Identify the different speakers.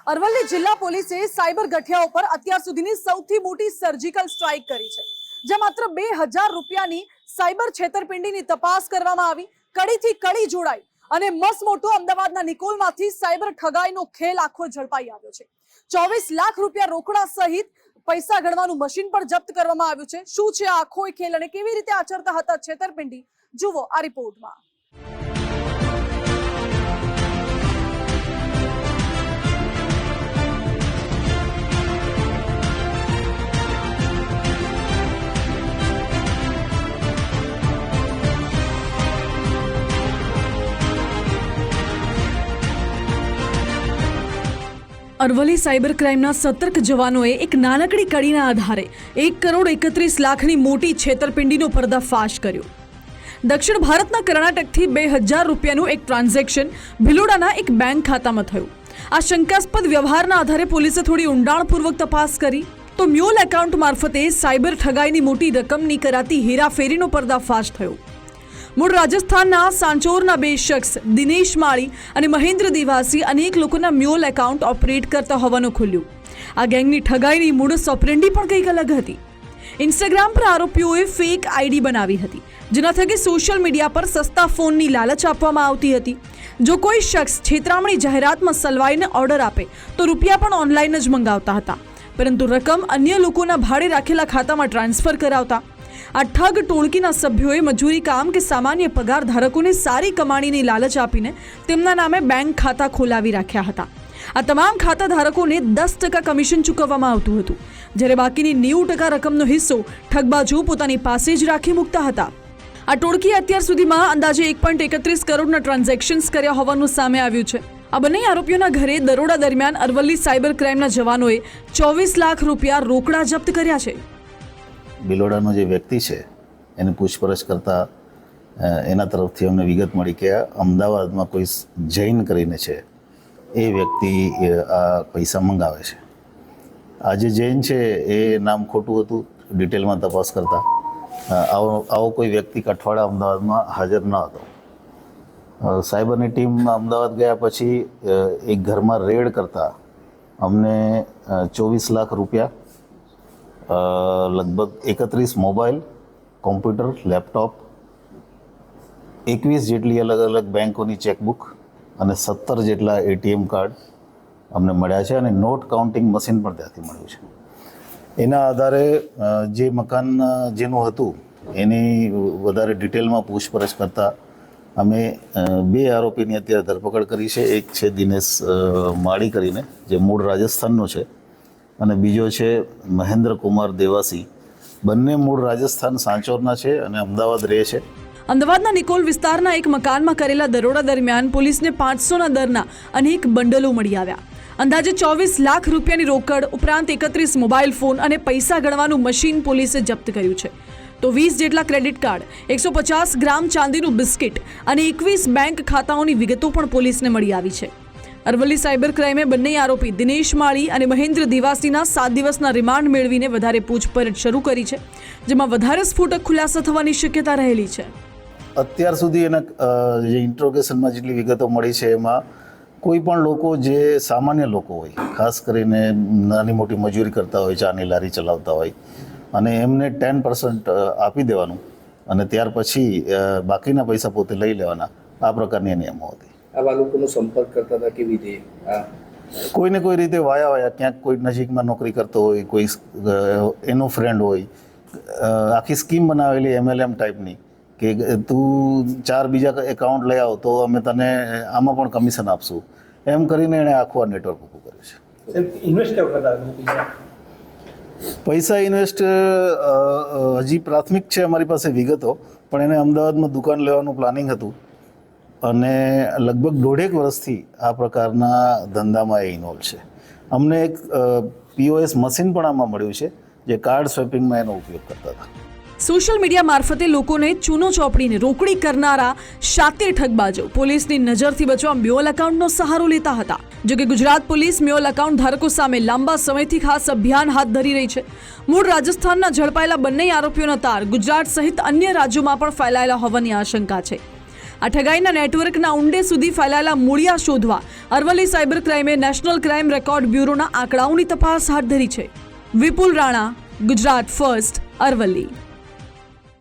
Speaker 1: અરવલ્લી જિલ્લા પોલીસે સાયબર ગઠિયાઓ પર અત્યાર સુધીની સૌથી મોટી સર્જિકલ સ્ટ્રાઇક કરી છે, જે માત્ર 2000 રૂપિયાની સાયબર છેતરપિંડીની તપાસ કરવામાં આવી, કડીથી કડી જોડાઈ અને મસમોટો અમદાવાદના નિકોલમાંથી સાયબર ઠગાઈનો ખેલ આખો ઝડપાઈ આવ્યો છે। 24 લાખ રૂપિયા રોકડા સહિત પૈસા ગણવાનું મશીન પણ જપ્ત કરવામાં આવ્યું છે। શું છે આખો ખેલ અને કેવી રીતે આચરતા હતા છેતરપિંડી, જુઓ આ રિપોર્ટમાં। અરવલ્લી સાયબર ક્રાઇમના સતર્ક જવાનોએ એક નાનકડી કડીના આધારે 1,31,00,000ની મોટી છેતરપિંડીનો પર્દાફાશ કર્યો। દક્ષિણ ભારતના કર્ણાટકથી 2000 રૂપિયાનું એક ટ્રાન્ઝેક્શન ભિલોડાના એક બેંક ખાતામાં થયું। આ શંકાસ્પદ વ્યવહારના આધારે પોલીસે થોડી ઊંડાણપૂર્વક તપાસ કરી તો મ્યુલ એકાઉન્ટ મારફતે સાયબર ઠગાઈની મોટી રકમની કરાતી હેરાફેરીનો પર્દાફાશ થયો। મૂળ રાજસ્થાનના સાંચોરના 2 શખ્સ દિનેશ માળી અને મહેન્દ્ર દિવાસી અનેક લોકોના મ્યુલ એકાઉન્ટ ઓપરેટ કરતા હોવાનું ખુલ્યું। આ ગેંગની ઠગાઈની મૂળસ ઓપરેન્ડી પણ કંઈક અલગ હતી। ઇન્સ્ટાગ્રામ પર આરોપીઓએ ફેક આઈડી બનાવી હતી, જેના થકી સોશિયલ મીડિયા પર સસ્તા ફોનની લાલચ આપવામાં આવતી હતી। જો કોઈ શખ્સ છેતરામણી જાહેરાતમાં સલવાઈને ઓર્ડર આપે તો રૂપિયા પણ ઓનલાઈન જ મંગાવતા હતા, પરંતુ રકમ અન્ય લોકોના ભાડે રાખેલા ખાતામાં ટ્રાન્સફર કરાવતા। આ ઠગ ટોળકીના સભ્યોએ મજૂરી કામ કે સામાન્ય પગાર ધારકોને સારી કમાણીની લાલચ આપીને તેમના નામે બેંક ખાતા ખોલાવી રાખ્યા હતા। આ તમામ ખાતા ધારકોને 10% કમિશન ચૂકવવામાં આવતું હતું, જ્યારે બાકીની 90% રકમનો હિસ્સો ઠગબાજો પોતાની પાસે જ રાખી મૂકતા હતા। આ ટોળકીએ અત્યાર સુધીમાં અંદાજે 1.31 કરોડના ટ્રાન્ઝેક્શન્સ કર્યા હોવાનું સામે આવ્યું છે। આ બંને આરોપીઓના ઘરે દરોડા દરમિયાન અરવલ્લી સાયબર ક્રાઇમના જવાનોએ 24 લાખ રૂપિયા રોકડા જપ્ત કર્યા છે।
Speaker 2: ભિલોડાનો જે વ્યક્તિ છે એને પૂછપરછ કરતા એના તરફથી અમને વિગત મળી કે અમદાવાદમાં કોઈ જૈન કરીને છે, એ વ્યક્તિ આ પૈસા મંગાવે છે। આ જે જૈન છે એ નામ ખોટું હતું, ડિટેલમાં તપાસ કરતા આવો કોઈ વ્યક્તિ અઠવાડિયા અમદાવાદમાં હાજર ન હતો। સાયબરની ટીમ અમદાવાદ ગયા પછી એક ઘરમાં રેડ કરતા અમને 24 લાખ રૂપિયા, લગભગ 31 મોબાઈલ, કોમ્પ્યુટર, લેપટોપ, 21 જેટલી અલગ અલગ બેંકોની ચેકબુક અને 17 જેટલા એટીએમ કાર્ડ અમને મળ્યા છે અને નોટ કાઉન્ટિંગ મશીન પણ ત્યાંથી મળ્યું છે। એના આધારે જે મકાન જેનું હતું એની વધારે ડિટેલમાં પૂછપરછ કરતાં અમે 2 આરોપીની અત્યારે ધરપકડ કરી છે। એક છે દિનેશ માળી કરીને, જે મૂળ રાજસ્થાનનો છે, અને બીજો છે મહેન્દ્ર કુમાર દેવાસી। બંને મૂળ રાજસ્થાન સાંચોરના છે અને અમદાવાદ રહે છે।
Speaker 1: અમદાવાદના નિકોલ વિસ્તારના એક મકાનમાં કરેલા દરોડા દરમિયાન પોલીસને 500ના દરના અનેક બંડલો મળી આવ્યા। અંદાજે 24 લાખ રૂપિયાની રોકડ ઉપરાંત 31 મોબાઈલ ફોન અને પૈસા ગણવાનું મશીન પોલીસે જપ્ત કર્યું છે, તો 20 જેટલા ક્રેડિટ કાર્ડ, 150 ગ્રામ ચાંદીનું બિસ્કિટ અને 21 બેંક ખાતાઓની વિગતો પણ પોલીસને મળી આવી છે। અરવલ્લી સાયબર ક્રાઇમે બંને આરોપી દિનેશ માળી અને મહેન્દ્ર દિવાસીના 7 દિવસના રિમાન્ડ મેળવીને વધારે પૂછપરછ શરૂ કરી છે, જેમાં વધારે સ્ફોટક ખુલાસા થવાની શક્યતા રહેલી છે।
Speaker 2: અત્યાર સુધી એના જે ઇન્ટ્રોગેશનમાં જેટલી વિગતો મળી છે એમાં કોઈ પણ લોકો જે સામાન્ય લોકો હોય, ખાસ કરીને નાની મોટી મજૂરી કરતા હોય, ચાની લારી ચલાવતા હોય, અને એમને 10% આપી દેવાનું અને ત્યાર પછી બાકીના પૈસા પોતે લઈ લેવાના, આ પ્રકારની નિયમો હતી।
Speaker 3: આવા લોકોનો સંપર્ક કરતા હતા કેવી રીતે?
Speaker 2: કોઈને કોઈ રીતે વાયા ક્યાંક કોઈ નજીકમાં નોકરી કરતો હોય, કોઈ એનો ફ્રેન્ડ હોય, આખી સ્કીમ બનાવેલી MLM ટાઈપની કે તું 4 બીજા એકાઉન્ટ લઈ આવ તો અમે તને આમાં પણ કમિશન આપશું, એમ કરીને એણે આખું આ નેટવર્ક ઊભું કર્યું છે।
Speaker 3: ઇન્વેસ્ટ કરતા
Speaker 2: પૈસા ઇન્વેસ્ટ હજી પ્રાથમિક છે અમારી પાસે વિગતો, પણ એને અમદાવાદમાં દુકાન લેવાનું પ્લાનિંગ હતું અને લગભગ 1.5 વર્ષથી આ પ્રકારના ધંધામાં એ ઇન્વોલ્વ છે। અમને એક POS મશીન પણ આમાં મળ્યું છે, જે કાર્ડ સ્વેપિંગમાં એનો ઉપયોગ કરતા હતા।
Speaker 1: સોશિયલ મીડિયા મારફતે લોકોને ચૂનો ચોપડીને રોકડી કરનારા શાતિર ઠગબાજો પોલીસની નજરથી બચવા મ્યુલ એકાઉન્ટનો સહારો લેતા હતા। જો કે ગુજરાત પોલીસ મ્યુલ એકાઉન્ટ ધારકો સામે લાંબા સમયથી ખાસ અભિયાન હાથ ધરી રહી છે। મૂળ રાજસ્થાનના ઝડપાયેલા બંને આરોપીઓના તાર ગુજરાત સહિત અન્ય રાજ્યોમાં પણ ફેલાયેલા હોવાની આશંકા છે। આ ઠગાઈના નેટવર્કના ઊંડે સુધી ફેલાયેલા મૂળિયા શોધવા અરવલ્લી સાયબર ક્રાઇમે નેશનલ ક્રાઇમ રેકોર્ડ બ્યુરોના આંકડાઓની તપાસ હાથ ધરી છે. વિપુલ રાણા, ગુજરાત ફર્સ્ટ, અરવલ્લી.